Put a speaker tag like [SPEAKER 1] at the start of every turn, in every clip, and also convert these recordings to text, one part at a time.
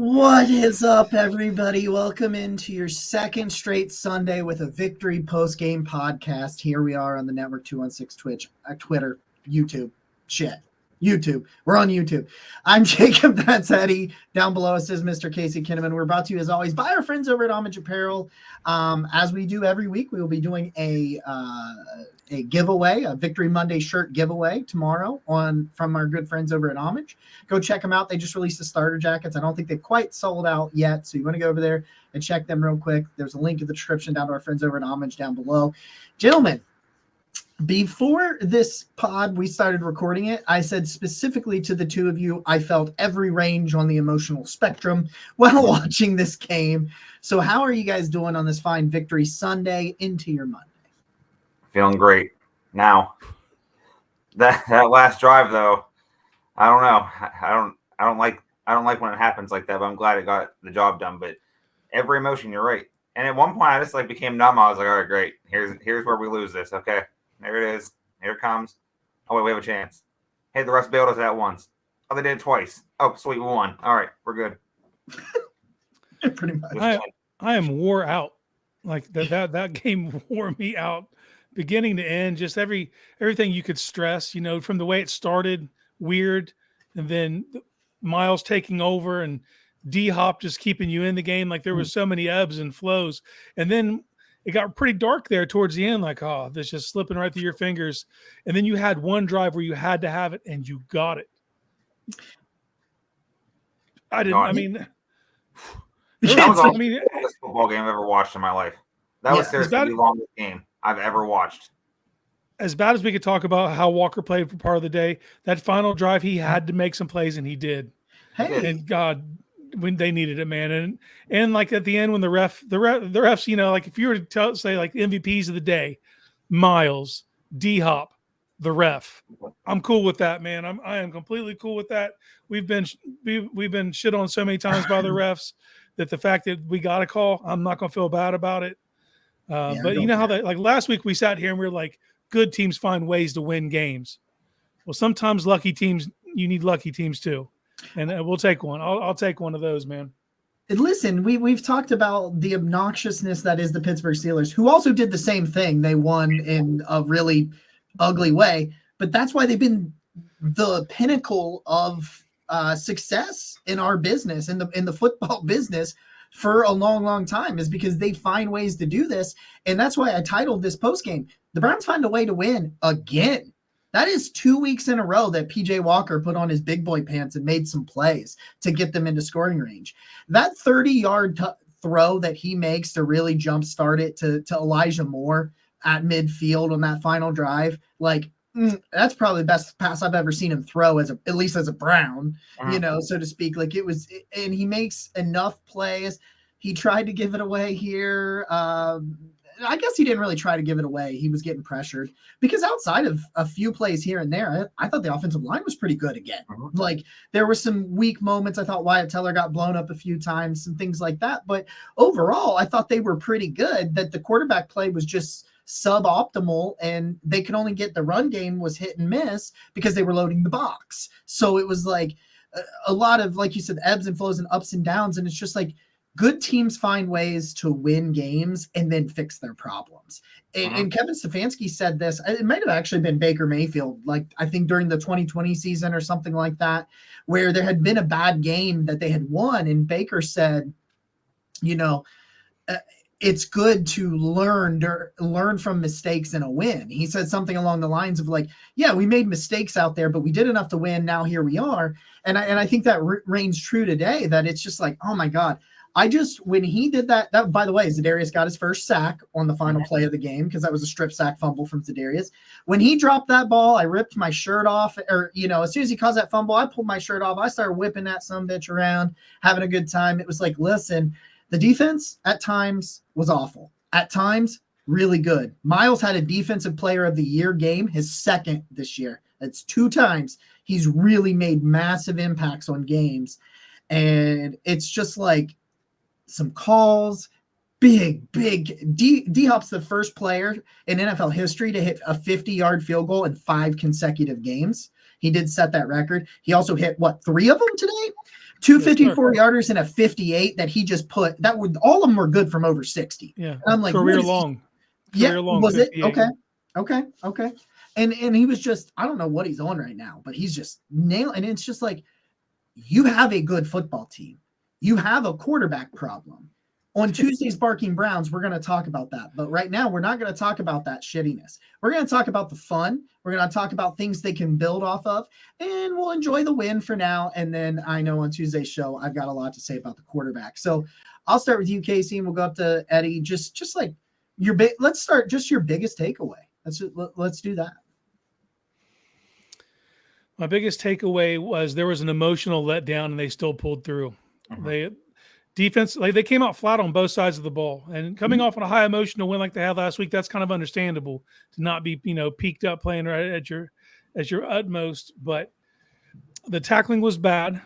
[SPEAKER 1] What is up, everybody? Welcome into your second straight Sunday with a victory post-game podcast. Here we are on the Network 216 Twitch, Twitter, YouTube. YouTube. We're on YouTube. I'm Jacob. That's Eddie. Down below us is Mr. Casey Kinnaman. We're brought to you, as always, by our friends over at Homage Apparel. As we do every week, we will be doing a giveaway, a Victory Monday shirt giveaway tomorrow from our good friends over at Homage. Go check them out. They just released the starter jackets. I don't think they've quite sold out yet, so you want to go over there and check them real quick. There's a link in the description down to our friends over at Homage down below. Gentlemen, before this pod, we started recording it, I said specifically to the two of you, I felt every range on the emotional spectrum while watching this game. So how are you guys doing on this fine Victory Sunday into your Monday?
[SPEAKER 2] Feeling great. Now, that last drive though, I don't know. I don't like when it happens like that, but I'm glad it got the job done. But every emotion, you're right. And at one point, I just became numb. I was like, all right, great. Here's where we lose this. Okay, there it is. Here it comes. Oh wait, we have a chance. Hey, the refs bailed us at once. Oh, they did it twice. Oh, sweet, we won. All right, we're good.
[SPEAKER 1] Pretty much.
[SPEAKER 3] I am wore out. Like that game wore me out, beginning to end. Just everything you could stress. From the way it started, weird, and then Miles taking over and D-Hop just keeping you in the game. Like there was so many ebbs and flows, and then it got pretty dark there towards the end. Like, oh, this just slipping right through your fingers. And then you had one drive where you had to have it, and you got it.
[SPEAKER 2] That was the longest football game I've ever watched in my life. That was seriously the longest game I've ever watched.
[SPEAKER 3] As bad as we could talk about how Walker played for part of the day, that final drive, he had to make some plays, and he did.
[SPEAKER 1] Hey.
[SPEAKER 3] And God, when they needed it, man. And like at the end when the refs, like if you were to say like MVPs of the day, Miles, D-Hop, the ref, I'm cool with that, man. I am completely cool with that. We've been shit on so many times by the refs that the fact that we got a call, I'm not going to feel bad about it. But you know how that, like last week we sat here and we were like, good teams find ways to win games. Well, sometimes you need lucky teams too. And we'll take one. I'll take one of those, man.
[SPEAKER 1] And listen, we've talked about the obnoxiousness that is the Pittsburgh Steelers, who also did the same thing. They won in a really ugly way, but that's why they've been the pinnacle of success in our business, in the football business for a long, long time, is because they find ways to do this. And that's why I titled this post game, the Browns find a way to win again. That is 2 weeks in a row that PJ Walker put on his big boy pants and made some plays to get them into scoring range. That 30-yard throw that he makes to really jumpstart it to Elijah Moore at midfield on that final drive, that's probably the best pass I've ever seen him throw at least as a Brown, so to speak. Like it was, and he makes enough plays. He tried to give it away here. I guess he didn't really try to give it away. He was getting pressured because outside of a few plays here and there, I thought the offensive line was pretty good again. Like there were some weak moments. I thought Wyatt Teller got blown up a few times and things like that. But overall, I thought they were pretty good, that the quarterback play was just suboptimal, and they could only get the run game was hit and miss because they were loading the box. So it was like a lot of, like you said, ebbs and flows and ups and downs. And it's just like, good teams find ways to win games and then fix their problems. And Kevin Stefanski said this. It might have actually been Baker Mayfield, like I think during the 2020 season or something like that, where there had been a bad game that they had won. And Baker said, it's good to learn from mistakes in a win. He said something along the lines of like, yeah, we made mistakes out there, but we did enough to win. Now here we are. And I think that reigns true today, that it's just like, oh my God, when he did that, by the way, Za'Darius got his first sack on the final play of the game, because that was a strip sack fumble from Za'Darius. When he dropped that ball, I ripped my shirt off, or, as soon as he caused that fumble, I pulled my shirt off. I started whipping that sumbitch around, having a good time. It was like, listen, the defense at times was awful. At times, really good. Miles had a defensive player of the year game, his second this year. That's 2 times. He's really made massive impacts on games. And it's just like, some calls, big D-Hop's the first player in NFL history to hit a 50-yard field goal in 5 consecutive games. He did set that record. He also hit 3 of them today? Two 54-yarders and a 58 that he just put. That would all of them were good from over 60.
[SPEAKER 3] Yeah,
[SPEAKER 1] and I'm like,
[SPEAKER 3] career long.
[SPEAKER 1] Was
[SPEAKER 3] 58.
[SPEAKER 1] it okay? And he was just, I don't know what he's on right now, but he's just nailing. And it's just like, you have a good football team. You have a quarterback problem. On Tuesday's Barking Browns, we're going to talk about that. But right now, we're not going to talk about that shittiness. We're going to talk about the fun. We're going to talk about things they can build off of. And we'll enjoy the win for now. And then I know on Tuesday's show, I've got a lot to say about the quarterback. So I'll start with you, Casey, and we'll go up to Eddie. Just like let's start just your biggest takeaway. Let's do that.
[SPEAKER 3] My biggest takeaway was there was an emotional letdown, and they still pulled through. Defense, like they came out flat on both sides of the ball, and coming off on a high emotional win like they had last week, that's kind of understandable to not be, peaked up playing right at your utmost. But the tackling was bad,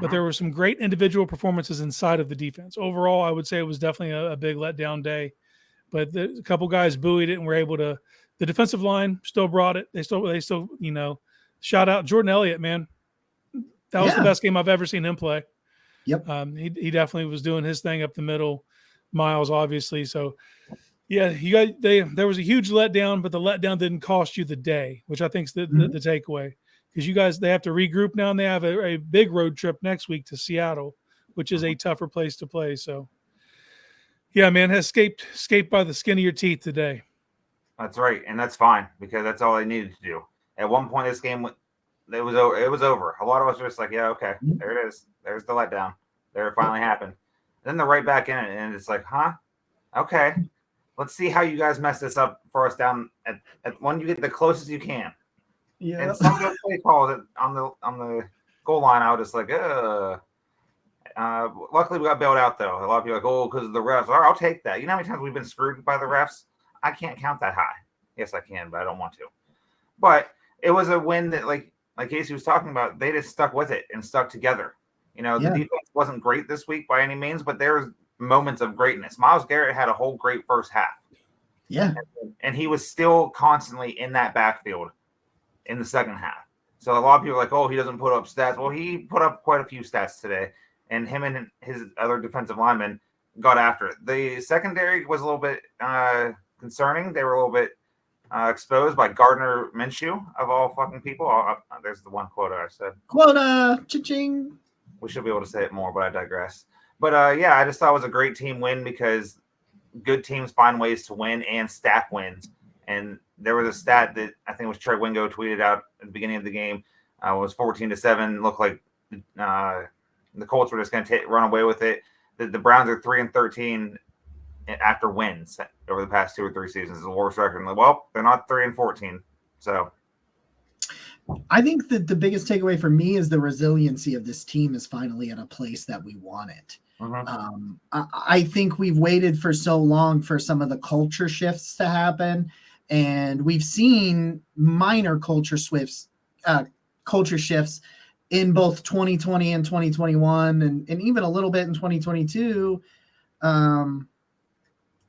[SPEAKER 3] but there were some great individual performances inside of the defense. Overall, I would say it was definitely a big letdown day. But a couple guys buoyed it and were able to. The defensive line still brought it. They still, shout out Jordan Elliott, man. That was the best game I've ever seen him play.
[SPEAKER 1] Yep.
[SPEAKER 3] He definitely was doing his thing up the middle. Miles, obviously. So, yeah, there was a huge letdown, but the letdown didn't cost you the day, which I think is the takeaway. Because they have to regroup now, and they have a big road trip next week to Seattle, which is a tougher place to play. So, yeah, man, escaped by the skin of your teeth today.
[SPEAKER 2] That's right, and that's fine because that's all they needed to do. At one point, this game it was over. A lot of us were just like, yeah, okay, there it is. There's the letdown. There it finally happened. Then they're right back in it, and it's like, huh? Okay, let's see how you guys mess this up for us down at when you get the closest you can.
[SPEAKER 1] Yeah.
[SPEAKER 2] And some of those play calls on the goal line, I was just like, luckily we got bailed out though. A lot of people are like, oh, because of the refs. All right, I'll take that. You know how many times we've been screwed by the refs? I can't count that high. Yes, I can, but I don't want to. But it was a win that, like Casey was talking about, they just stuck with it and stuck together. The defense wasn't great this week by any means, but there was moments of greatness. Myles Garrett had a whole great first half.
[SPEAKER 1] Yeah.
[SPEAKER 2] And he was still constantly in that backfield in the second half. So a lot of people are like, oh, he doesn't put up stats. Well, he put up quite a few stats today, and him and his other defensive linemen got after it. The secondary was a little bit concerning. They were a little bit exposed by Gardner Minshew, of all fucking people. There's the one quote I said.
[SPEAKER 1] Quota, cha-ching.
[SPEAKER 2] We should be able to say it more, but I digress. But yeah, I just thought it was a great team win because good teams find ways to win and stack wins. And there was a stat that I think it was Trey Wingo tweeted out at the beginning of the game. It was 14-7. Looked like the Colts were just going to run away with it. The Browns are 3-13 after wins over the past 2 or 3 seasons. It's the worst record. Well, they're not 3-14. So
[SPEAKER 1] I think that the biggest takeaway for me is the resiliency of this team is finally at a place that we want it. I think we've waited for so long for some of the culture shifts to happen, and we've seen minor culture shifts in both 2020 and 2021, and even a little bit in 2022.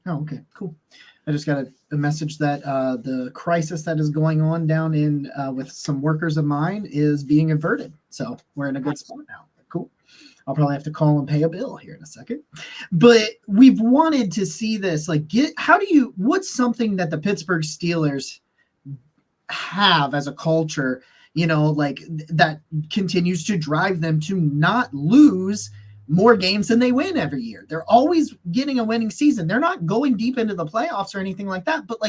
[SPEAKER 1] Okay, cool. I just got a message that the crisis that is going on down in with some workers of mine is being averted. So we're in a good spot now. Cool. I'll probably have to call and pay a bill here in a second. But we've wanted to see this. What's something that the Pittsburgh Steelers have as a culture, that continues to drive them to not lose more games than they win every year? They're always getting a winning season. They're not going deep into the playoffs or anything like that, but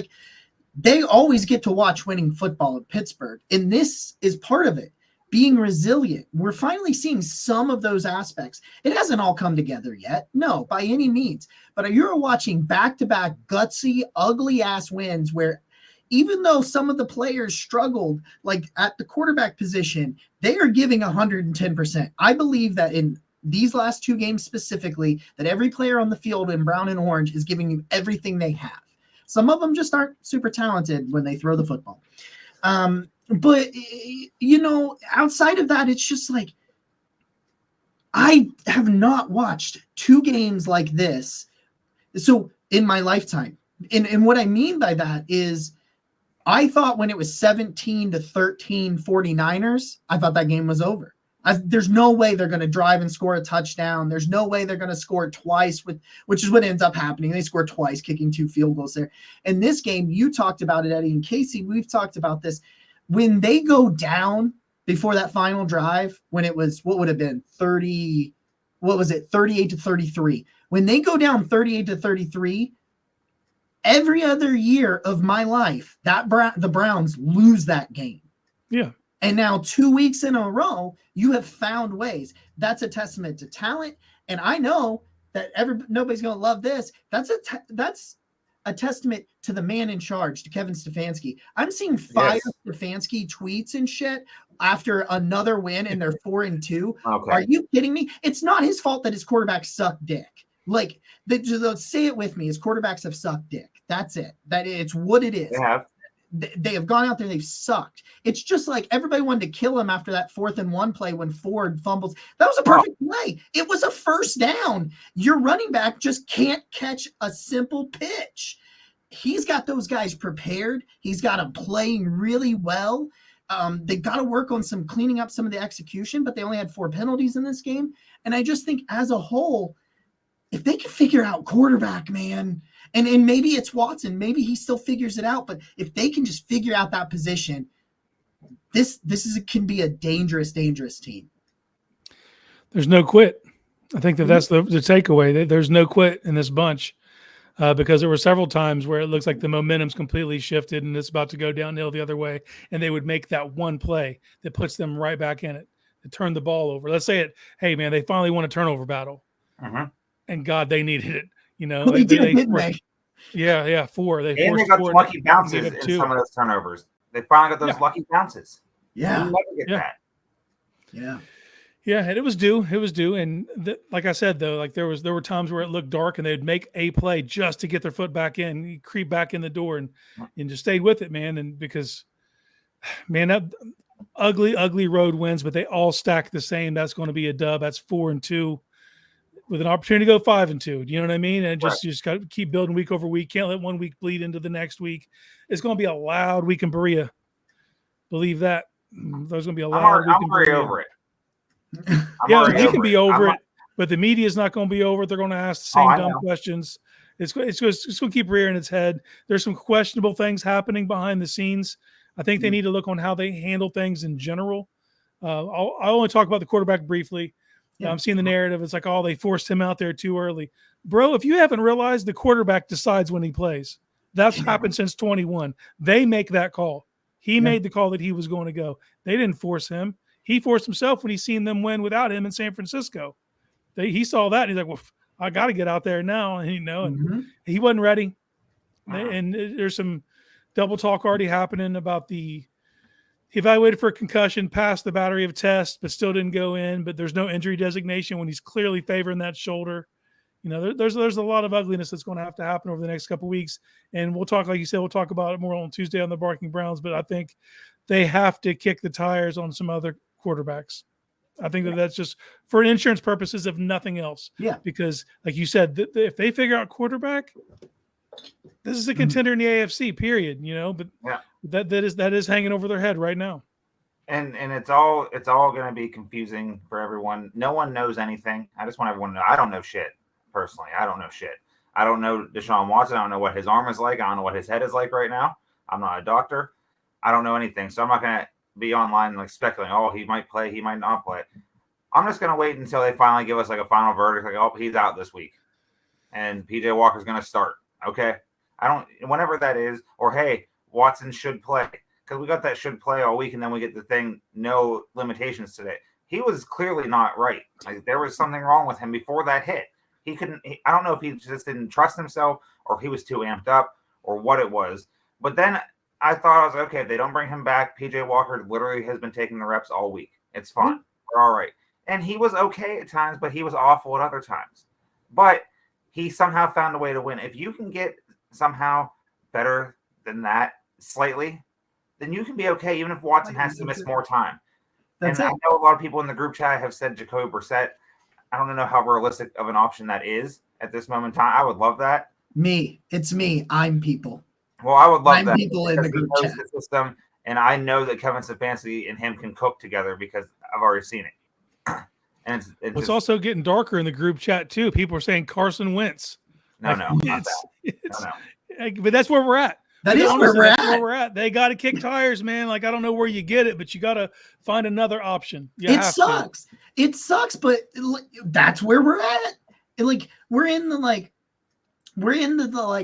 [SPEAKER 1] they always get to watch winning football in Pittsburgh. And this is part of it, being resilient. We're finally seeing some of those aspects. It hasn't all come together yet. No, by any means. But you're watching back-to-back gutsy, ugly-ass wins where even though some of the players struggled, like at the quarterback position, they are giving 110%. I believe that in these last 2 games specifically, that every player on the field in brown and orange is giving you everything they have. Some of them just aren't super talented when they throw the football. But, outside of that, it's just like, I have not watched 2 games like this. So in my lifetime, and what I mean by that is I thought when it was 17-13 49ers, I thought that game was over. There's no way they're going to drive and score a touchdown. There's no way they're going to score twice, which is what ends up happening. They score twice, kicking 2 field goals there. In this game, you talked about it, Eddie and Casey. We've talked about this. When they go down before that final drive, when it was, what would have been 38 to 33. When they go down 38 to 33, every other year of my life, the Browns lose that game.
[SPEAKER 3] Yeah.
[SPEAKER 1] And now 2 weeks in a row, you have found ways. That's a testament to talent. And I know that nobody's going to love this. That's a testament to the man in charge, to Kevin Stefanski. I'm seeing fire Stefanski tweets and shit after another win, and they're 4-2.
[SPEAKER 2] Okay.
[SPEAKER 1] Are you kidding me? It's not his fault that his quarterbacks suck dick. Like, say it with me. His quarterbacks have sucked dick. That's it. It's what it is. They have gone out there. They've sucked. It's just like everybody wanted to kill him after that 4th-and-1 play when Ford fumbles. That was a perfect play. It was a first down. Your running back just can't catch a simple pitch. He's got those guys prepared. He's got them playing really well. They've got to work on cleaning up some of the execution, but they only had 4 penalties in this game. And I just think as a whole, if they can figure out quarterback, man, and maybe it's Watson, maybe he still figures it out, but if they can just figure out that position, this can be a dangerous team.
[SPEAKER 3] There's no quit. I think that's the takeaway. There's no quit in this bunch because there were several times where it looks like the momentum's completely shifted and it's about to go downhill the other way, and they would make that one play that puts them right back in it to turn the ball over. Let's say it, hey, man, they finally won a turnover battle. And God, they needed it. You know,
[SPEAKER 1] they did, didn't they?
[SPEAKER 3] Yeah, 4.
[SPEAKER 2] They got lucky bounces in some of those turnovers. They finally got those lucky bounces.
[SPEAKER 1] Yeah,
[SPEAKER 2] you never get that.
[SPEAKER 3] Yeah, and it was due. And like I said, though, like there were times where it looked dark, and they'd make a play just to get their foot back in, creep back in the door, and just stayed with it, man. And because, man, that ugly road wins, but they all stack the same. That's going to be a dub. That's 4-2. With an opportunity to go 5-2, do you know what I mean? And just got to keep building week over week. Can't let one week bleed into the next week. It's going to be a loud week in Berea. Believe that. There's going to be a loud week in Berea.
[SPEAKER 2] I'm already over it.
[SPEAKER 3] Yeah, you can be over it, but the media is not going to be over it. They're going to ask the same dumb questions. It's going to keep rearing its head. There's some questionable things happening behind the scenes. I think they need to look on how they handle things in general. I'll only talk about the quarterback briefly. I'm seeing the narrative. It's like, oh, they forced him out there too early. Bro, if you haven't realized, the quarterback decides when he plays. That's happened since 21. They make that call. He made the call that he was going to go. They didn't force him. He forced himself when he seen them win without him in San Francisco. He saw that. And he's like, well, I got to get out there now. And, and he wasn't ready. And there's some double talk already happening about he evaluated for a concussion, passed the battery of tests, but still didn't go in. But there's no injury designation when he's clearly favoring that shoulder. There's a lot of ugliness that's going to have to happen over the next couple of weeks. And we'll talk, like you said, we'll talk about it more on Tuesday on the Barking Browns. But I think they have to kick the tires on some other quarterbacks. I think that's just for insurance purposes, if nothing else.
[SPEAKER 1] Yeah.
[SPEAKER 3] Because, like you said, if they figure out quarterback, this is a contender in the AFC, period. But that is hanging over their head right now.
[SPEAKER 2] And it's all going to be confusing for everyone. No one knows anything. I just want everyone to know. I don't know shit personally. I don't know shit. I don't know Deshaun Watson. I don't know what his arm is like. I don't know what his head is like right now. I'm not a doctor. I don't know anything, so I'm not going to be online like speculating. Oh, he might play. He might not play. I'm just going to wait until they finally give us like a final verdict. Like, oh, he's out this week, and PJ Walker's going to start. Okay. Whenever that is, or hey, Watson should play, because we got that should play all week, and then we get the thing, no limitations today. He was clearly not right. Like, there was something wrong with him before that hit. He couldn't. I don't know if he just didn't trust himself, or if he was too amped up, or what it was. But then I thought, I was like, okay, if they don't bring him back, PJ Walker literally has been taking the reps all week. It's fine. We're all right. And he was okay at times, but he was awful at other times. But he somehow found a way to win. If you can get somehow better than that slightly, then you can be okay, even if Watson has to miss more time. I know a lot of people in the group chat have said Jacoby Brissett. I don't know how realistic of an option that is at this moment in time. I would love that.
[SPEAKER 1] It's me. I'm people.
[SPEAKER 2] Well, I would love
[SPEAKER 1] I'm
[SPEAKER 2] that.
[SPEAKER 1] people in the group chat.
[SPEAKER 2] The system, and I know that Kevin Stefanski and him can cook together because I've already seen it. And it's
[SPEAKER 3] It's
[SPEAKER 2] just,
[SPEAKER 3] also getting darker in the group chat too. People are saying Carson Wentz.
[SPEAKER 2] no, not that.
[SPEAKER 3] It's,
[SPEAKER 2] No.
[SPEAKER 3] but that's where we're at.
[SPEAKER 1] That
[SPEAKER 3] But
[SPEAKER 1] is
[SPEAKER 3] honestly,
[SPEAKER 1] where we're
[SPEAKER 3] that's
[SPEAKER 1] at.
[SPEAKER 3] where we're at. They got to kick tires, man. Like, I don't know where you get it, but you got to find another option.
[SPEAKER 1] It sucks. It sucks, but that's where we're at. And like, we're into the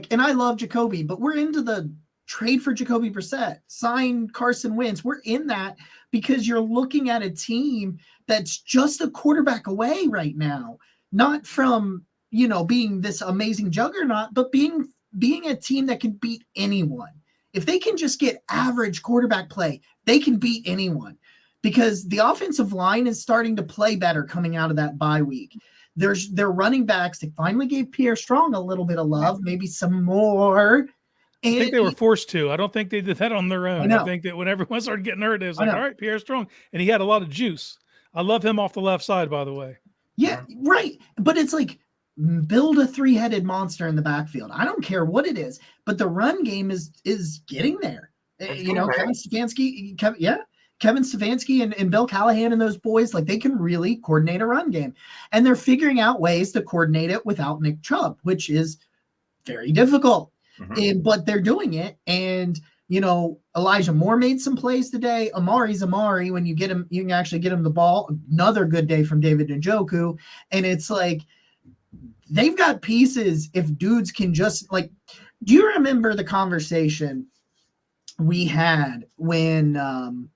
[SPEAKER 1] and I love Jacoby, but we're into the trade for Jacoby Brissett, sign Carson Wentz. We're in that because you're looking at a team that's just a quarterback away right now, not from, being this amazing juggernaut, but being a team that can beat anyone. If they can just get average quarterback play, they can beat anyone because the offensive line is starting to play better coming out of that bye week. Their running backs, they finally gave Pierre Strong a little bit of love, maybe some more.
[SPEAKER 3] I think they were forced to. I don't think they did that on their own. I think that when everyone started getting hurt, it was like, all right, Pierre Strong. And he had a lot of juice. I love him off the left side, by the way.
[SPEAKER 1] Yeah, right. But it's like, build a three-headed monster in the backfield. I don't care what it is, but the run game is getting there. Kevin Stefanski, and Bill Callahan and those boys, like they can really coordinate a run game. And they're figuring out ways to coordinate it without Nick Chubb, which is very difficult. But they're doing it. And, Elijah Moore made some plays today. Amari's Amari. When you get him, you can actually get him the ball. Another good day from David Njoku. And it's like, they've got pieces if dudes can just do you remember the conversation we had when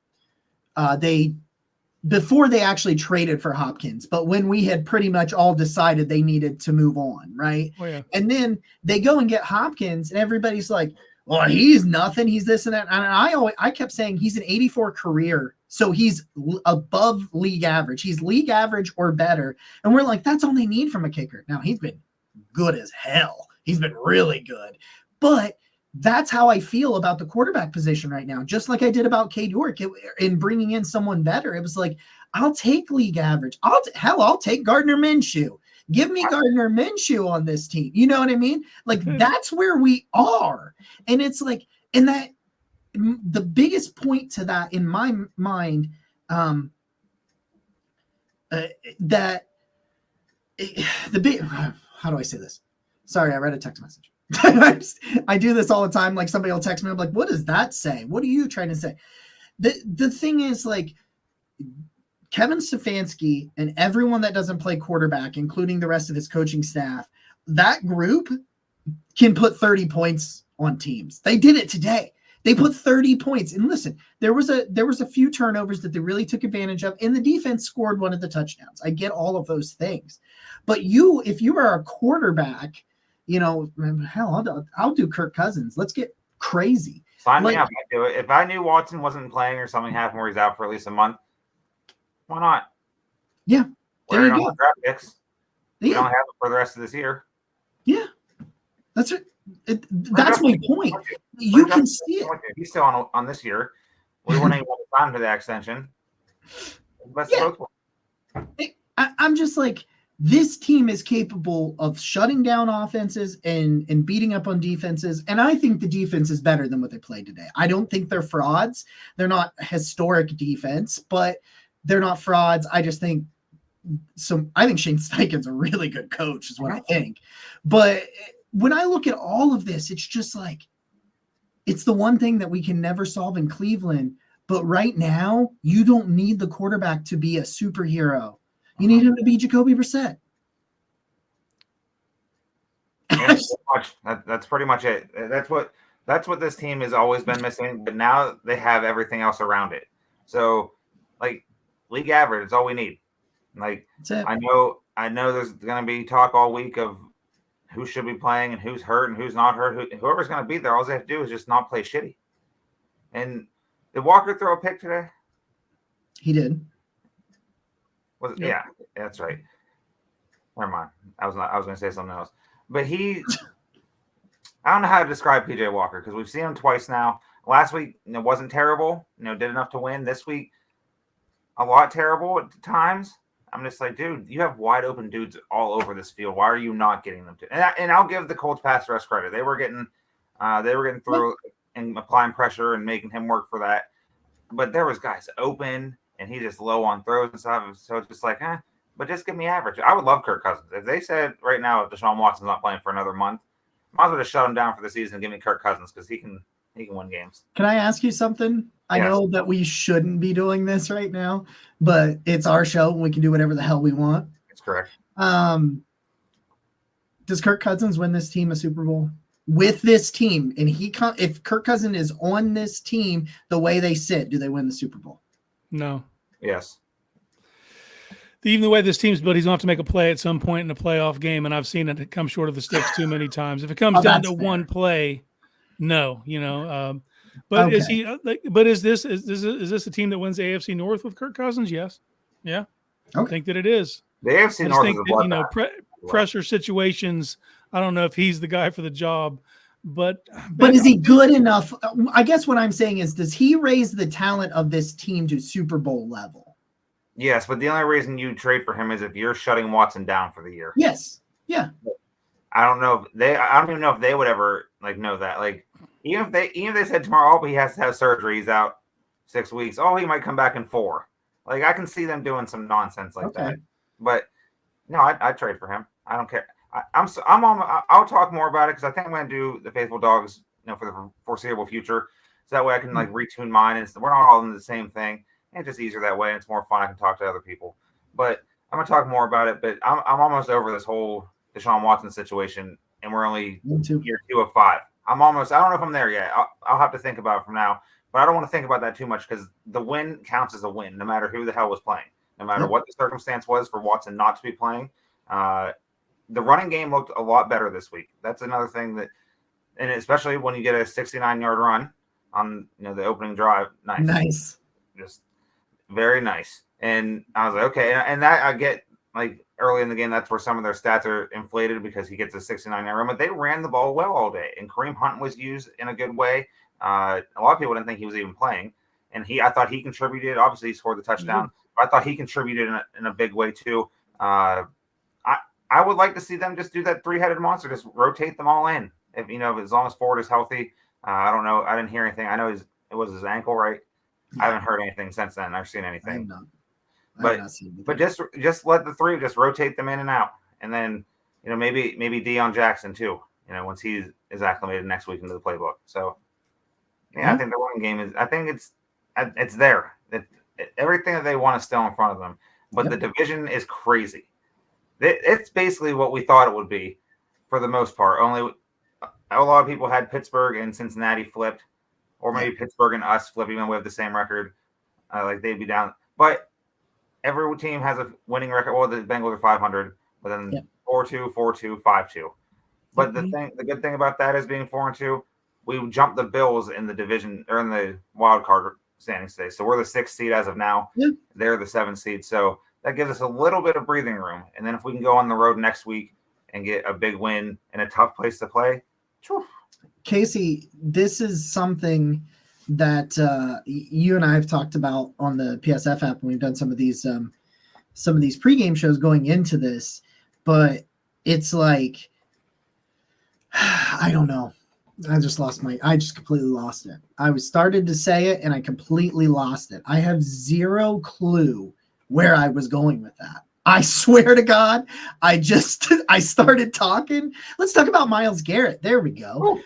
[SPEAKER 1] before they actually traded for Hopkins, but when we had pretty much all decided they needed to move on, right?
[SPEAKER 3] Oh, yeah.
[SPEAKER 1] And then they go and get Hopkins and everybody's like, well, he's nothing. He's this and that. And I kept saying he's an 84 career. So he's above league average. He's league average or better. And we're like, that's all they need from a kicker. Now he's been good as hell. He's been really good. But that's how I feel about the quarterback position right now. Just like I did about Cade York in bringing in someone better. It was like, I'll take league average. I'll take Gardner Minshew. Give me Gardner Minshew on this team. You know what I mean? Like, that's where we are. And it's like, and that the biggest point to that in my mind, that the big, how do I say this? Sorry, I read a text message. I do this all the time. Like somebody will text me. I'm like, what does that say? What are you trying to say? The thing is, like, Kevin Stefanski and everyone that doesn't play quarterback, including the rest of his coaching staff, that group can put 30 points on teams. They did it today. They put 30 points. And listen, there was a few turnovers that they really took advantage of, and the defense scored one of the touchdowns. I get all of those things. But if you are a quarterback, hell, I'll do Kirk Cousins. Let's get crazy.
[SPEAKER 2] Sign me up. I'd do it. If I knew Watson wasn't playing or something happened where he's out for at least a month, why not?
[SPEAKER 1] Yeah. There you go.
[SPEAKER 2] Draft picks. We don't have it for the rest of this year.
[SPEAKER 1] Yeah. That's it. That's my point. You can see it.
[SPEAKER 2] He's still on this year. We weren't able to sign for the extension.
[SPEAKER 1] I'm just like, this team is capable of shutting down offenses and beating up on defenses. And I think the defense is better than what they played today. I don't think they're frauds. They're not historic defense, but they're not frauds. I just think I think Shane Steichen's a really good coach is what I think. But when I look at all of this, it's just like, it's the one thing that we can never solve in Cleveland. But right now, you don't need the quarterback to be a superhero. You need him to be Jacoby Brissett.
[SPEAKER 2] That's pretty much it. That's what this team has always been missing. But now they have everything else around it. So, like, league average is all we need. Like, I know there's going to be talk all week of who should be playing and who's hurt and who's not hurt. Whoever's going to be there, all they have to do is just not play shitty. And did Walker throw a pick today?
[SPEAKER 1] He did.
[SPEAKER 2] Yep. Yeah, that's right. Never mind. I was going to say something else. But I don't know how to describe PJ Walker because we've seen him twice now. Last week, it wasn't terrible. Did enough to win. This week, a lot terrible at times. I'm just like, dude, you have wide open dudes all over this field. Why are you not getting them to? And I'll give the Colts pass rush credit. They were getting through and applying pressure and making him work for that. But there was guys open, and he just low on throws and stuff. So it's just like, but just give me average. I would love Kirk Cousins. If they said right now Deshaun Watson's not playing for another month, might as well just shut him down for the season and give me Kirk Cousins because he can win games.
[SPEAKER 1] Can I ask you something? I
[SPEAKER 2] Yes.
[SPEAKER 1] know that we shouldn't be doing this right now, but it's our show and we can do whatever the hell we want.
[SPEAKER 2] That's correct.
[SPEAKER 1] Does Kirk Cousins win this team a Super Bowl? With this team, and if Kirk Cousins is on this team the way they sit, do they win the Super Bowl?
[SPEAKER 3] No.
[SPEAKER 2] Yes.
[SPEAKER 3] Even the way this team's built, he's going to have to make a play at some point in a playoff game, and I've seen it come short of the sticks too many times. If it comes down to one play, no, But
[SPEAKER 1] okay.
[SPEAKER 3] is he? But is this a team that wins the AFC North with Kirk Cousins? Yes. Yeah.
[SPEAKER 1] Okay.
[SPEAKER 3] I think that it is.
[SPEAKER 2] The AFC North is a bloodbath.
[SPEAKER 3] Pressure situations. I don't know if he's the guy for the job, but
[SPEAKER 1] is he good enough? I guess what I'm saying is, does he raise the talent of this team to Super Bowl level?
[SPEAKER 2] Yes, but the only reason you trade for him is if you're shutting Watson down for the year.
[SPEAKER 1] Yes. Yeah.
[SPEAKER 2] I don't know if I don't even know if they would ever know that. Like even if they said tomorrow, oh, he has to have surgery, he's out 6 weeks. Oh, he might come back in 4. Like I can see them doing some nonsense like that. But no, I'd trade for him. I don't care. I'll talk more about it because I think I'm going to do the Faithful Dogs, for the foreseeable future. So that way I can retune mine, and we're not all in the same thing. And it's just easier that way, and it's more fun. I can talk to other people. But I'm going to talk more about it. But I'm almost over this whole Deshaun Watson situation, and we're only year 2 of 5. I don't know if I'm there yet. I'll have to think about it from now. But I don't want to think about that too much because the win counts as a win, no matter who the hell was playing, no matter what the circumstance was for Watson not to be playing. The running game looked a lot better this week. That's another thing and especially when you get a 69-yard run on the opening drive. Nice. Just very nice. And I was like, okay. And that I get early in the game, that's where some of their stats are inflated because he gets a 69-yard run. But they ran the ball well all day. And Kareem Hunt was used in a good way. A lot of people didn't think he was even playing. And I thought he contributed. Obviously, he scored the touchdown. But I thought he contributed in a big way, too. I would like to see them just do that 3-headed monster, just rotate them all in. If as long as Ford is healthy. I don't know. I didn't hear anything. I know it was his ankle, right? I haven't heard anything since then. I've seen anything. But just let the 3 just rotate them in and out, and then maybe Deion Jackson too. Once he is acclimated next week into the playbook. So I think the running game is. I think it's there. Everything that they want is still in front of them, but the division is crazy. It's basically what we thought it would be, for the most part. Only a lot of people had Pittsburgh and Cincinnati flipped, or maybe Pittsburgh and us flip, even though we have the same record. They'd be down, but every team has a winning record. Well, the Bengals are 500, but then 4-2, 4-2, 5-2. But the good thing about that is being 4-2, we jumped the Bills in the division or in the wild card standings today. So we're the 6th seed as of now. Yeah. They're the 7th seed. So that gives us a little bit of breathing room. And then if we can go on the road next week and get a big win in a tough place to play. Whew.
[SPEAKER 1] Casey, this is something that you and I have talked about on the PSF app when we've done some of these pregame shows going into this, but it's like, I don't know. I just completely lost it. I started to say it and I completely lost it. I have zero clue where I was going with that. I swear to God, I started talking. Let's talk about Myles Garrett. There we go.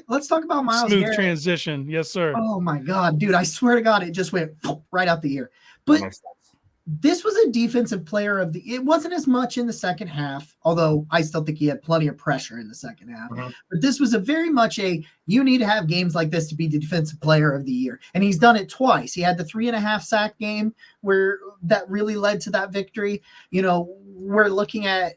[SPEAKER 1] Let's talk about Myles Garrett.
[SPEAKER 3] Smooth transition. Yes, sir.
[SPEAKER 1] Oh my God, dude. I swear to God, it just went right out the ear. But this was a defensive player it wasn't as much in the second half, although I still think he had plenty of pressure in the second half. Mm-hmm. But this was a very much you need to have games like this to be the defensive player of the year. And he's done it twice. He had the 3.5 sack game where that really led to that victory. We're looking at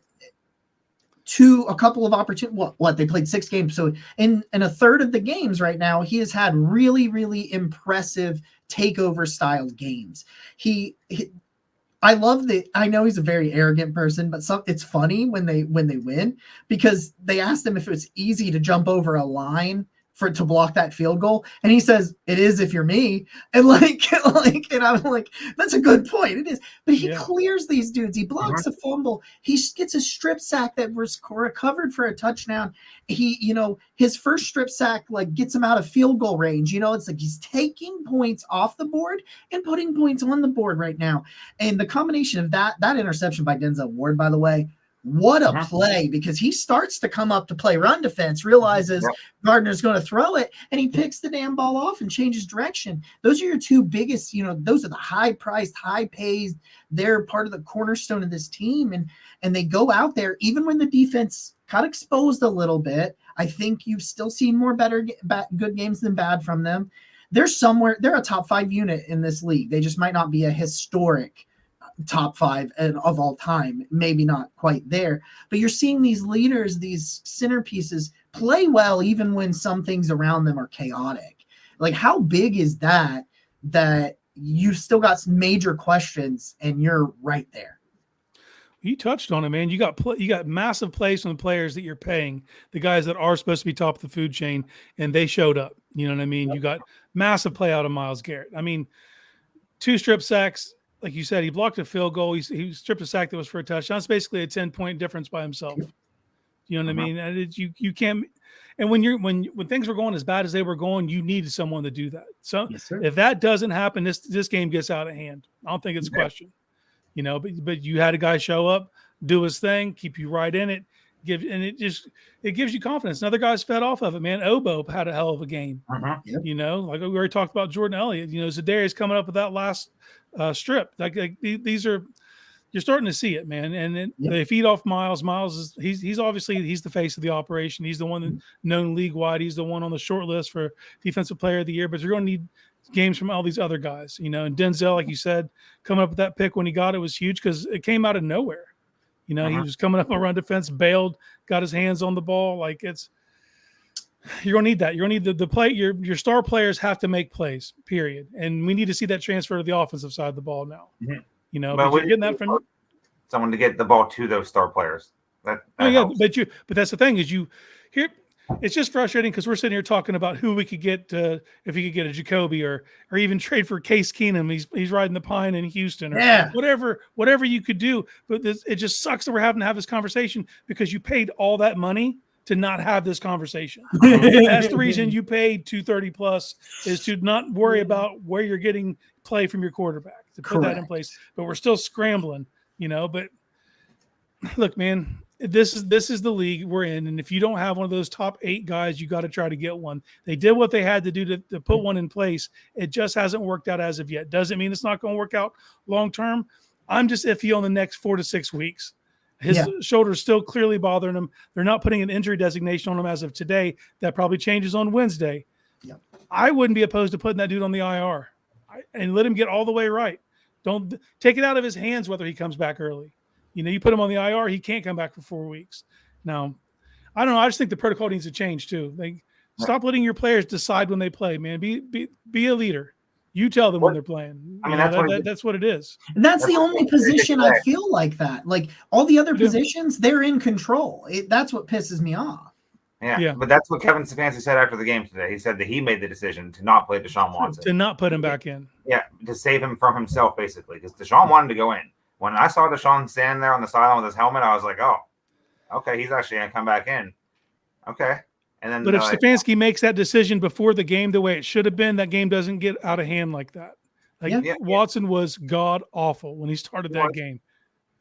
[SPEAKER 1] a couple of opportunities. They played 6 games. So in a third of the games right now, he has had really, really impressive takeover styled games. I love I know he's a very arrogant person, but it's funny when they win because they asked him if it was easy to jump over a line to block that field goal. And he says, it is if you're me. And and I'm like, that's a good point. It is. But he clears these dudes. He blocks a fumble. He gets a strip sack that was recovered for a touchdown. He, his first strip sack, gets him out of field goal range. It's like he's taking points off the board and putting points on the board right now. And the combination of that interception by Denzel Ward, by the way, what a play, because he starts to come up to play run defense, realizes Gardner's going to throw it, and he picks the damn ball off and changes direction. Those are your two biggest, those are the high-priced, high-paid. They're part of the cornerstone of this team, and they go out there, even when the defense got exposed a little bit. I think you've still seen more good games than bad from them. They're a top 5 unit in this league. They just might not be a historic top 5 of all time, maybe not quite there, but you're seeing these leaders, these centerpieces play well even when some things around them are chaotic. Like, how big is that you still got some major questions and you're right there?
[SPEAKER 3] You touched on it, man. You got massive plays from the players that you're paying, the guys that are supposed to be top of the food chain, and they showed up. You know what I mean? Yep. You got massive play out of Myles Garrett. I mean, 2 strip sacks. Like you said, he blocked a field goal. He stripped a sack that was for a touchdown. It's basically a 10-point difference by himself. You know what I mean? And you can't. And when things were going as bad as they were going, you needed someone to do that. So if that doesn't happen, this game gets out of hand. I don't think it's a question. But you had a guy show up, do his thing, keep you right in it, it gives you confidence. Another guy's fed off of it, man. Obo had a hell of a game. Like we already talked about Jordan Elliott. Zadarius coming up with that last strip. These are, you're starting to see it, man. And they feed off Myles. Myles he's obviously the face of the operation. He's the one that's known league wide. He's the one on the short list for defensive player of the year. But you're going to need games from all these other guys, And Denzel, like you said, coming up with that pick when he got it was huge because it came out of nowhere. He was coming up on run defense, bailed, got his hands on the ball. You're gonna need that. You're gonna need the play. Your star players have to make plays, period. And we need to see that transfer to the offensive side of the ball now. But you're getting that from
[SPEAKER 2] someone to get the ball to those star players. That
[SPEAKER 3] helps. But that's the thing is here. It's just frustrating because we're sitting here talking about who we could get if we could get a Jacoby or even trade for Case Keenum. He's riding the pine in Houston or whatever you could do. But it just sucks that we're having to have this conversation because you paid all that money to not have this conversation. That's the reason you paid $230 plus is to not worry about where you're getting play from your quarterback to put that in place. But we're still scrambling, But look, man. This is the league we're in, and if you don't have one of those top 8 guys, you got to try to get one. They did what they had to do to put one in place. It just hasn't worked out as of yet. Doesn't mean it's not going to work out long term. I'm just iffy on the next 4 to 6 weeks. His shoulder's still clearly bothering him. They're not putting an injury designation on him as of today. That probably changes on Wednesday. Yep. I wouldn't be opposed to putting that dude on the IR and let him get all the way right. Don't take it out of his hands whether he comes back early. You put him on the IR, he can't come back for 4 weeks. Now, I don't know. I just think the protocol needs to change too. Stop letting your players decide when they play, man. Be a leader. You tell them when they're playing. That's what it is.
[SPEAKER 1] And that's the only position I feel like that. Like all the other positions, they're in control. That's what pisses me off.
[SPEAKER 2] Yeah, but that's what Kevin Stefanski said after the game today. He said that he made the decision to not play Deshaun Watson.
[SPEAKER 3] To not put him back in.
[SPEAKER 2] Yeah, to save him from himself, basically, because Deshaun wanted to go in. When I saw Deshaun stand there on the sideline with his helmet, I was like, oh, okay, he's actually going to come back in. Okay. And then,
[SPEAKER 3] but if Stefanski makes that decision before the game the way it should have been, that game doesn't get out of hand like that. Watson was god awful when he started that game.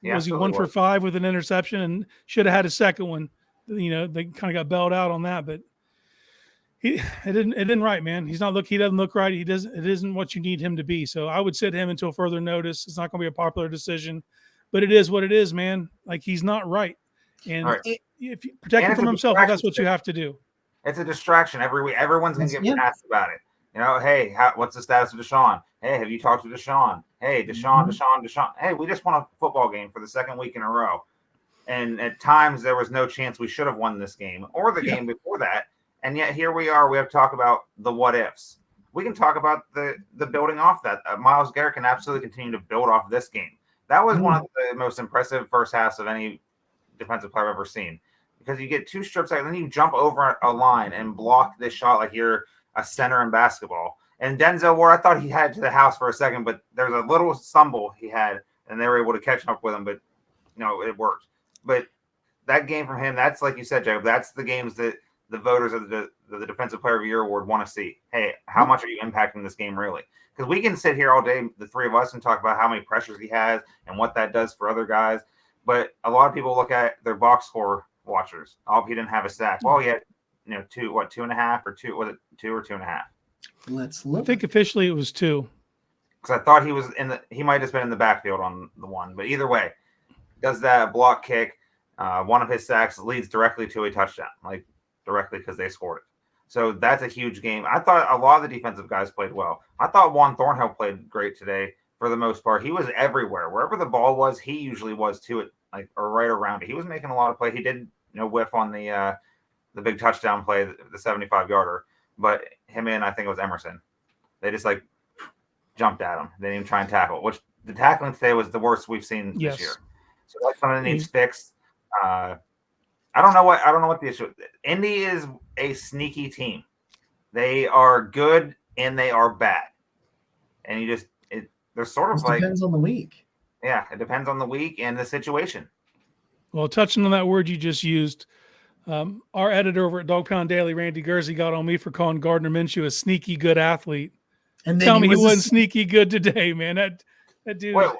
[SPEAKER 3] Was he 1 for 5 with an interception and should have had a second one? They kind of got bailed out on that, but it didn't right, man. He doesn't look right. It isn't what you need him to be. So I would sit him until further notice. It's not going to be a popular decision, but it is what it is, man. He's not right. And if you protect him from himself, that's what you have to do.
[SPEAKER 2] It's a distraction every week. Everyone's going to get asked about it. Hey, what's the status of Deshaun? Hey, have you talked to Deshaun? Hey, Deshaun. Hey, we just won a football game for the 2nd week in a row. And at times there was no chance we should have won this game or the game before that. And yet here we are. We have to talk about the what ifs. We can talk about the building off that. Myles Garrett can absolutely continue to build off this game. That was one of the most impressive first halves of any defensive player I've ever seen. because you get 2 strip sacks, and then you jump over a line and block this shot like you're a center in basketball. And Denzel Ward, I thought he had to the house for a second, but there was a little stumble he had, and they were able to catch up with him. But it worked. But that game from him, that's like you said, Jacob. That's the games that the voters of the Defensive Player of the Year award want to see. Hey, how much are you impacting this game really? Because we can sit here all day, the three of us, and talk about how many pressures he has and what that does for other guys. But a lot of people look at their box score watchers. Oh, he didn't have a sack. Well, he had 2.5 or 2 was it 2 or 2.5?
[SPEAKER 1] Let's look.
[SPEAKER 3] I think officially it was 2.
[SPEAKER 2] Because I thought he might have been in the backfield on the one. But either way, does that block kick. One of his sacks leads directly to a touchdown, like directly because they scored it. So that's a huge game. I thought a lot of the defensive guys played well. I thought Juan Thornhill played great today for the most part. He was everywhere. Wherever the ball was, he usually was to it, or right around it. He was making a lot of play. He did whiff on the big touchdown play, the 75-yarder. But him and I think it was Emerson. They just jumped at him. They didn't even try and tackle, which the tackling today was the worst we've seen this year. So that's something that needs fixed. I don't know what the issue is. Indy is a sneaky team. They are good and they are bad. And they're sort of
[SPEAKER 1] depends on the week.
[SPEAKER 2] Yeah, it depends on the week and the situation.
[SPEAKER 3] Well, touching on that word you just used, our editor over at Dog Pound Daily, Randy Gursey, got on me for calling Gardner Minshew a sneaky good athlete. And tell me he wasn't sneaky good today, man. That dude.
[SPEAKER 2] Wait,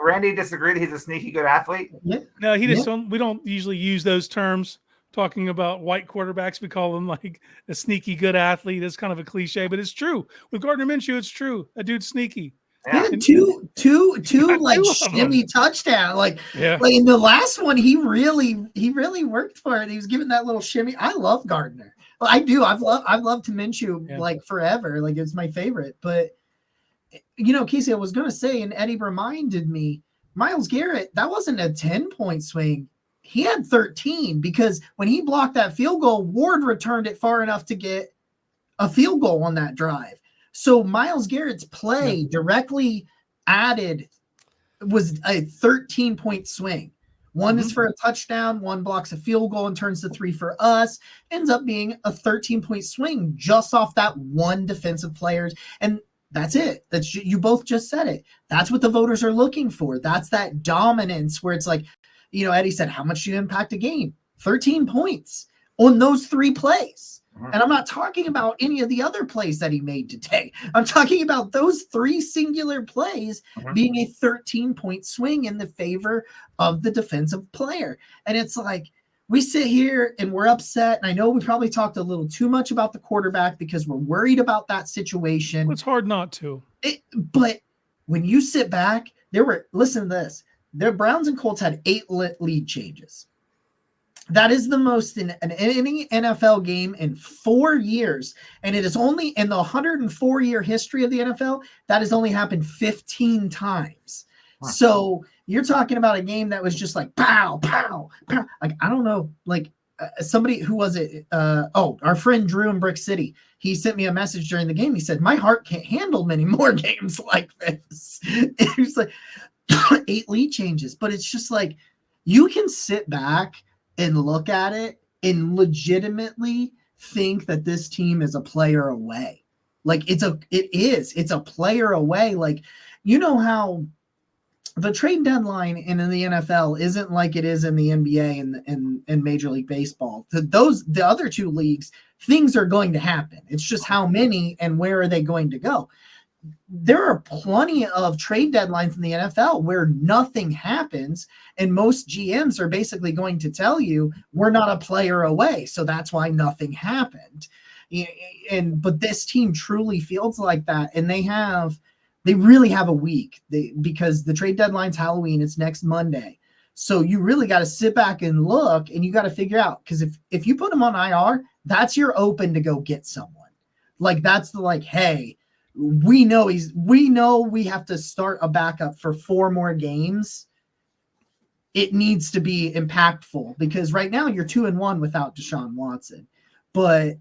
[SPEAKER 2] Randy disagreed. He's a sneaky good athlete.
[SPEAKER 1] Yeah.
[SPEAKER 3] No, he just don't. We don't usually use those terms talking about white quarterbacks. We call them like a sneaky good athlete. It's kind of a cliche, but it's true. With Gardner Minshew, it's true. That dude's sneaky.
[SPEAKER 1] Yeah, two shimmy touchdown. Like in the last one, he really worked for it. He was giving that little shimmy. I love Gardner. Well, I do. I've loved Minshew forever. Like it's my favorite. But Casey, I was gonna say, and Eddie reminded me, Myles Garrett, that wasn't a 10-point swing. He had 13 because when he blocked that field goal, Ward returned it far enough to get a field goal on that drive. So Myles Garrett's play directly added was a 13-point swing. One is for a touchdown, one blocks a field goal and turns to 3 for us. Ends up being a 13-point swing just off that one defensive player. And that's it. You both just said it. That's what the voters are looking for. That's that dominance where it's like, Eddie said, how much do you impact a game? 13 points on those 3 plays. And I'm not talking about any of the other plays that he made today. I'm talking about those 3 singular plays being a 13-point swing in the favor of the defensive player. And it's like, we sit here and we're upset. And I know we probably talked a little too much about the quarterback because we're worried about that situation.
[SPEAKER 3] It's hard not to.
[SPEAKER 1] But when you sit back, listen to this. The Browns and Colts had 8 lead changes. That is the most in any NFL game in 4 years. And it is only in the 104-year history of the NFL, that has only happened 15 times. Wow. So you're talking about a game that was just like, pow, pow, pow. Like, I don't know, somebody, who was it? Our friend Drew in Brick City. He sent me a message during the game. He said, my heart can't handle many more games like this. It was like 8 lead changes. But it's just like, you can sit back and look at it and legitimately think that this team is a player away. Like it's a player away. Like, how the trade deadline in the NFL isn't like it is in the NBA and Major League Baseball. The other 2 leagues, things are going to happen. It's just how many and where are they going to go? There are plenty of trade deadlines in the NFL where nothing happens, and most GMs are basically going to tell you we're not a player away, so that's why nothing happened. But this team truly feels like that, and they really have a week because the trade deadline's Halloween. It's next Monday, so you really got to sit back and look, and you got to figure out, because if you put them on IR, that's your open to go get someone. Like that's hey. We know we have to start a backup for 4 more games. It needs to be impactful because right now you're 2-1 without Deshaun Watson, but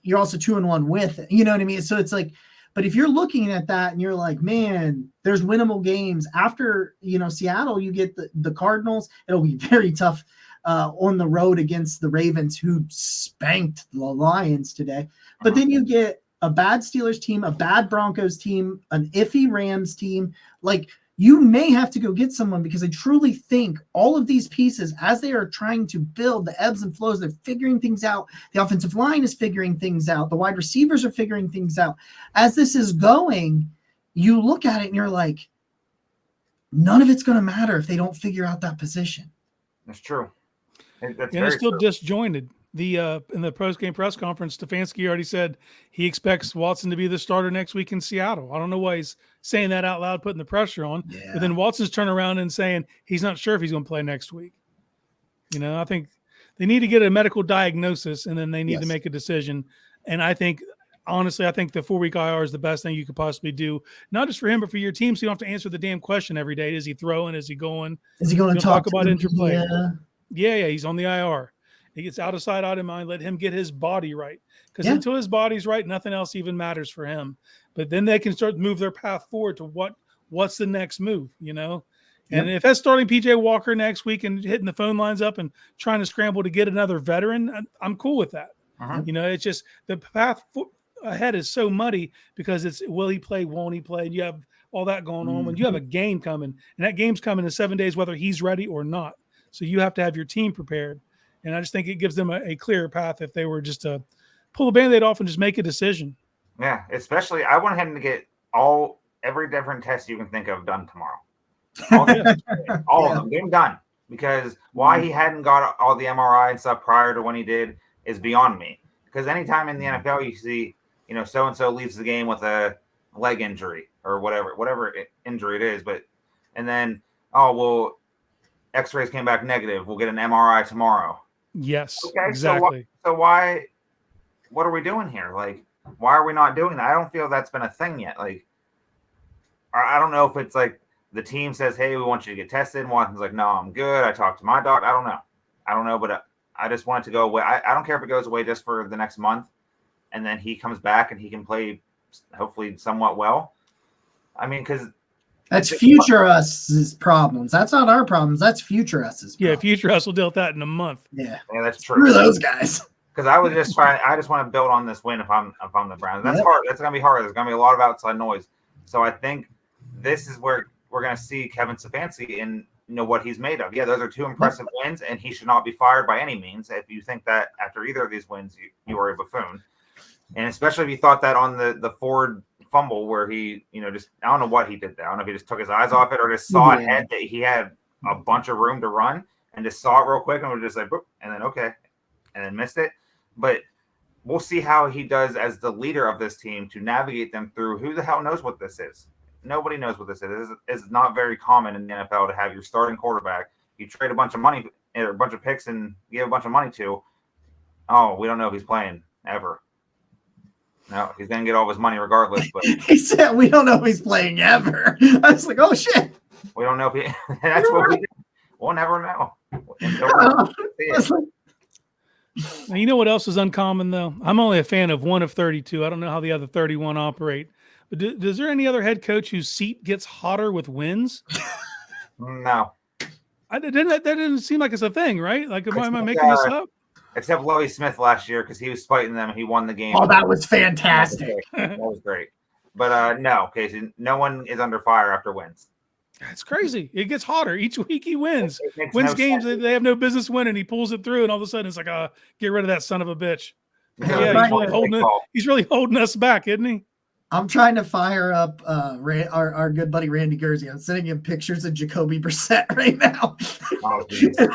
[SPEAKER 1] you're also 2-1 with it. You know what I mean? So it's like, but if you're looking at that and you're like, man, there's winnable games after, Seattle, you get the Cardinals. It'll be very tough on the road against the Ravens, who spanked the Lions today. But then you get a bad Steelers team, a bad Broncos team, an iffy Rams team. Like, you may have to go get someone, because I truly think all of these pieces, as they are trying to build the ebbs and flows, they're figuring things out. The offensive line is figuring things out. The wide receivers are figuring things out. As this is going, you look at it and you're like, none of it's going to matter if they don't figure out that position.
[SPEAKER 2] That's true. That's
[SPEAKER 3] And it's still
[SPEAKER 2] true.
[SPEAKER 3] disjointed. In the post-game press conference, Stefanski already said he expects Watson to be the starter next week in Seattle. I don't know why he's saying that out loud, putting the pressure on.
[SPEAKER 1] Yeah.
[SPEAKER 3] But then Watson's turning around and saying he's not sure if he's going to play next week. I think they need to get a medical diagnosis, and then they need to make a decision. And I think, honestly, the 4-week IR is the best thing you could possibly do, not just for him, but for your team, so you don't have to answer the damn question every day. Is he throwing? Is he going?
[SPEAKER 1] Is he going to
[SPEAKER 3] talk about injured
[SPEAKER 1] player?
[SPEAKER 3] player? Yeah, he's on the IR. He gets out of sight, out of mind. Let him get his body right. Because until his body's right, nothing else even matters for him. But then they can start to move their path forward to what's the next move, And if that's starting PJ Walker next week and hitting the phone lines up and trying to scramble to get another veteran, I'm cool with that.
[SPEAKER 2] Uh-huh.
[SPEAKER 3] It's just the path ahead is so muddy, because it's will he play, won't he play? And you have all that going on when you have a game coming. And that game's coming in 7 days, whether he's ready or not. So you have to have your team prepared. And I just think it gives them a clearer path if they were just to pull the Band-Aid off and just make a decision.
[SPEAKER 2] Yeah, especially I want him to get every different test you can think of done tomorrow. All of them, get them done. Because why he hadn't got all the MRI and stuff prior to when he did is beyond me. Because anytime in the NFL you see, so-and-so leaves the game with a leg injury or whatever injury it is, and then, X-rays came back negative. We'll get an MRI tomorrow.
[SPEAKER 3] Yes,
[SPEAKER 2] okay,
[SPEAKER 3] exactly.
[SPEAKER 2] So why? What are we doing here? Like, why are we not doing that? I don't feel that's been a thing yet. Like, I don't know if it's like the team says, "Hey, we want you to get tested." And Watson's like, "No, I'm good. I talked to my doctor." I don't know, but I just want it to go away. I don't care if it goes away just for the next month, and then he comes back and he can play, hopefully, somewhat well. I mean, because.
[SPEAKER 1] That's future us's problems. That's not our problems. That's future us's problems.
[SPEAKER 3] Yeah, future us will deal with that in a month.
[SPEAKER 1] Yeah,
[SPEAKER 2] that's true.
[SPEAKER 1] Screw those guys.
[SPEAKER 2] Because I was just trying. I just want to build on this win if I'm the Browns. That's hard. That's gonna be hard. There's gonna be a lot of outside noise. So I think this is where we're gonna see Kevin Stefanski and what he's made of. Yeah, those are two impressive wins, and he should not be fired by any means. If you think that after either of these wins, you are a buffoon, and especially if you thought that on the Ford fumble where he, just I don't know what he did there. I don't know if he just took his eyes off it or just saw ahead that he had a bunch of room to run and just saw it real quick and was just like, boop, and then okay, and then missed it. But we'll see how he does as the leader of this team to navigate them through. Who the hell knows what this is? Nobody knows what this is. It's not very common in the NFL to have your starting quarterback. You trade a bunch of money or a bunch of picks and give a bunch of money to. Oh, we don't know if he's playing ever. No, he's gonna get all of his money regardless. But
[SPEAKER 1] he said we don't know if he's playing ever. I was like, oh shit.
[SPEAKER 2] We don't know if he. That's what we do. We'll never know.
[SPEAKER 3] Now, you know what else is uncommon though? I'm only a fan of one of 32. I don't know how the other 31 operate. But is there any other head coach whose seat gets hotter with wins?
[SPEAKER 2] No.
[SPEAKER 3] That didn't seem like it's a thing, right? Like, am I making this up?
[SPEAKER 2] Except Lovie Smith last year because he was fighting them and he won the game.
[SPEAKER 1] Oh, that was fantastic.
[SPEAKER 2] That was great. But no, Casey, no one is under fire after wins.
[SPEAKER 3] That's crazy. It gets hotter. Each week he wins.
[SPEAKER 2] Wins
[SPEAKER 3] no games that they have no business winning. He pulls it through, and all of a sudden it's like, get rid of that son of a bitch. Yeah, he's really holding us back, isn't he?
[SPEAKER 1] I'm trying to fire up our good buddy Randy Gursey. I'm sending him pictures of Jacoby Brissett right now.
[SPEAKER 2] Oh,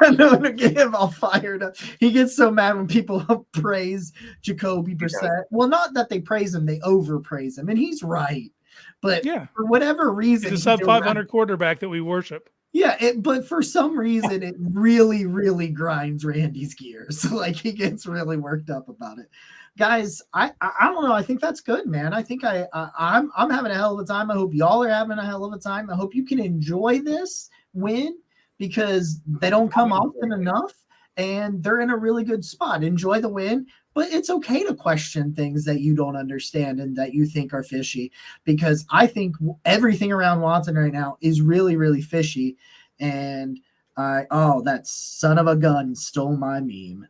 [SPEAKER 1] I'm going to get him all fired up. He gets so mad when people praise Jacoby Brissett. Well, not that they praise him, they overpraise him, and he's right. But for whatever reason,
[SPEAKER 3] he's a sub 500 quarterback that we worship.
[SPEAKER 1] Yeah, but for some reason, it really, really grinds Randy's gears. Like he gets really worked up about it. Guys, I don't know. I think that's good, man. I think I'm having a hell of a time. I hope y'all are having a hell of a time. I hope you can enjoy this win because they don't come often enough, and they're in a really good spot. Enjoy the win, but it's okay to question things that you don't understand and that you think are fishy, because I think everything around Watson right now is really, really fishy, and That son of a gun stole my meme.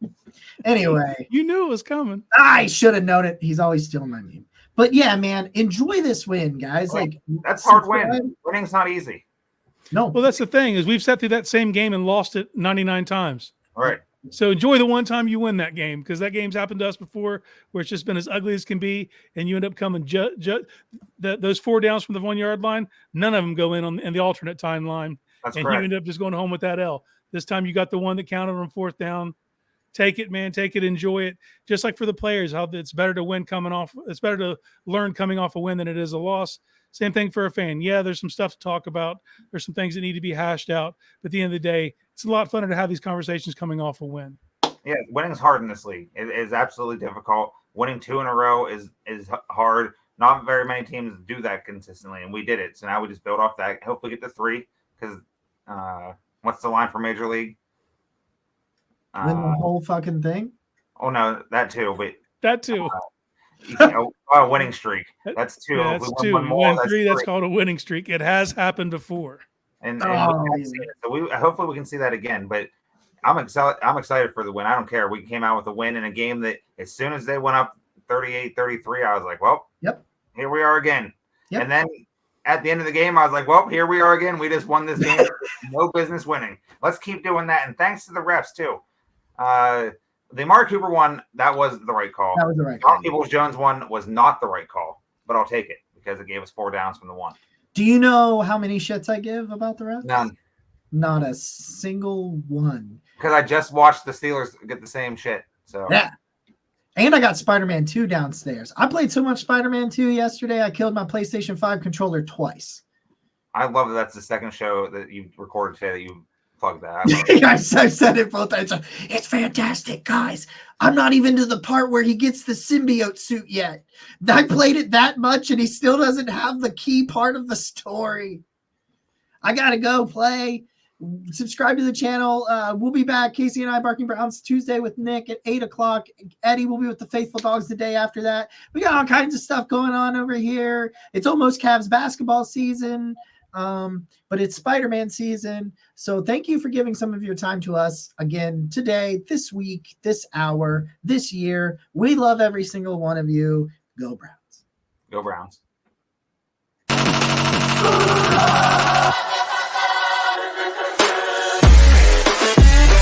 [SPEAKER 1] Anyway,
[SPEAKER 3] You knew it was coming.
[SPEAKER 1] I should have known it. He's always stealing my meme. But yeah, man, enjoy this win, guys. Like
[SPEAKER 2] that's hard win. Winning's not easy.
[SPEAKER 1] No.
[SPEAKER 3] Well, that's the thing is we've sat through that same game and lost it 99 times.
[SPEAKER 2] All right.
[SPEAKER 3] So enjoy the one time you win that game because that game's happened to us before where it's just been as ugly as can be and you end up coming those 4 downs from the 1 yard line. None of them go in the alternate timeline.
[SPEAKER 2] That's
[SPEAKER 3] and
[SPEAKER 2] correct.
[SPEAKER 3] You end up just going home with that L. This time you got the one that counted on 4th down. Take it, man. Take it. Enjoy it. Just like for the players, how it's better to win coming off. It's better to learn coming off a win than it is a loss. Same thing for a fan. Yeah, there's some stuff to talk about. There's some things that need to be hashed out. But at the end of the day, it's a lot funner to have these conversations coming off a win.
[SPEAKER 2] Yeah, winning's hard in this league. It is absolutely difficult. Winning 2 in a row is hard. Not very many teams do that consistently, and we did it. So now we just build off that. Hopefully get to 3 because what's the line for Major League?
[SPEAKER 1] Win the whole fucking thing?
[SPEAKER 2] Oh, no, that too. But
[SPEAKER 3] that too.
[SPEAKER 2] Winning streak. That's 2.
[SPEAKER 3] Yeah, that's 2. You win 3, that's called a winning streak. It has happened before.
[SPEAKER 2] And hopefully we can see that again. But I'm excited for the win. I don't care. We came out with a win in a game that as soon as they went up 38-33, I was like, well,
[SPEAKER 1] yep,
[SPEAKER 2] here we are again.
[SPEAKER 1] Yep.
[SPEAKER 2] And then at the end of the game, I was like, well, here we are again. We just won this game. No business winning. Let's keep doing that. And thanks to the refs, too. The Amari Cooper one, that was the right call.
[SPEAKER 1] That was the right call.
[SPEAKER 2] Peoples-Jones one was not the right call, but I'll take it because it gave us 4 downs from the 1.
[SPEAKER 1] Do you know how many shits I give about the refs?
[SPEAKER 2] None.
[SPEAKER 1] Not a single one.
[SPEAKER 2] Because I just watched the Steelers get the same shit. So
[SPEAKER 1] yeah. And I got Spider-Man 2 downstairs. I played so much Spider-Man 2 yesterday, I killed my PlayStation 5 controller twice.
[SPEAKER 2] I love that that's the second show that you recorded today that you plugged that.
[SPEAKER 1] I've said it both times. It's fantastic, guys. I'm not even to the part where he gets the symbiote suit yet. I played it that much, and he still doesn't have the key part of the story. I got to go play. Subscribe to the channel. We'll be back. Casey and I, Barking Browns, Tuesday with Nick at 8 o'clock. Eddie will be with the Faithful Dogs the day after that. We got all kinds of stuff going on over here. It's almost Cavs basketball season, but it's Spider-Man season. So thank you for giving some of your time to us again today, this week, this hour, this year. We love every single one of you. Go Browns.
[SPEAKER 2] Go Browns.